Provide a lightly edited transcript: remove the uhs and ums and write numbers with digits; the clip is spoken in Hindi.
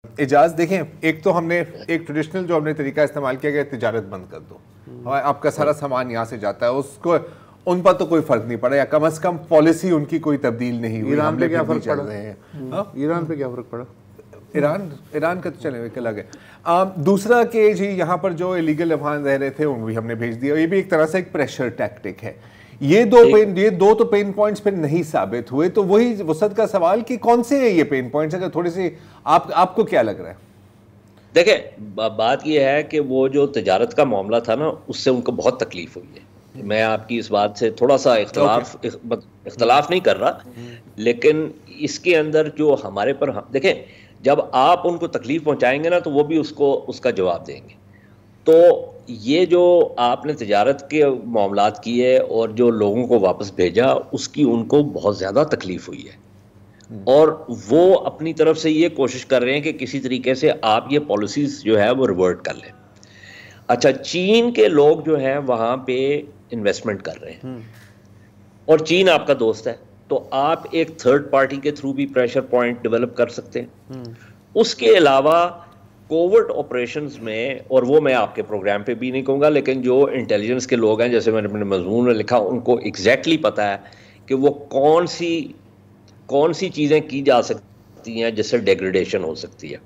एजाज देखें, एक तो हमने एक ट्रेडिशनल जो हमने तरीका इस्तेमाल किया गया, तिजारत बंद कर दो, आपका सारा सामान यहाँ से जाता है, उसको उन पर तो कोई फर्क नहीं पड़ा, या कम से कम पॉलिसी उनकी कोई तब्दील नहीं हुई। ईरान पे क्या फर्क चल पड़ा? रहे हैं ईरान पे क्या फर्क पड़ा? ईरान का तो चले एक अलग है। दूसरा कि जी यहाँ पर जो इलीगल अफगान रह रहे थे उन भी हमने भेज दिया, ये भी एक तरह से एक प्रेशर टैक्टिक है। ये दो तो पेन पॉइंट्स फिर नहीं साबित हुए, तो वही वसत का सवाल कि कौन से है ये पेन पॉइंट्स, अगर थोड़ी सी आपको क्या लग रहा है? देखिए, बात यह है कि वो जो तिजारत का मामला था ना, उससे उनको बहुत तकलीफ हुई है। मैं आपकी इस बात से थोड़ा सा इख्तलाफ नहीं कर रहा, लेकिन इसके अंदर जो हमारे पर देखें, जब आप उनको तकलीफ पहुंचाएंगे ना तो वो भी उसका जवाब देंगे। तो ये जो आपने तिजारत के मामलात किए और जो लोगों को वापस भेजा, उसकी उनको बहुत ज़्यादा तकलीफ हुई है, और वो अपनी तरफ से ये कोशिश कर रहे हैं कि किसी तरीके से आप ये पॉलिसीज़ जो है वो रिवर्ट कर लें। अच्छा, चीन के लोग जो हैं वहाँ पे इन्वेस्टमेंट कर रहे हैं, और चीन आपका दोस्त है, तो आप एक थर्ड पार्टी के थ्रू भी प्रेशर पॉइंट डेवलप कर सकते हैं। उसके अलावा कोवर्ट ऑपरेशंस में, और वो मैं आपके प्रोग्राम पे भी नहीं कहूँगा, लेकिन जो इंटेलिजेंस के लोग हैं, जैसे मैंने अपने मजमून में लिखा, उनको एग्जैक्टली पता है कि वो कौन सी चीज़ें की जा सकती हैं जिससे डिग्रेडेशन हो सकती है।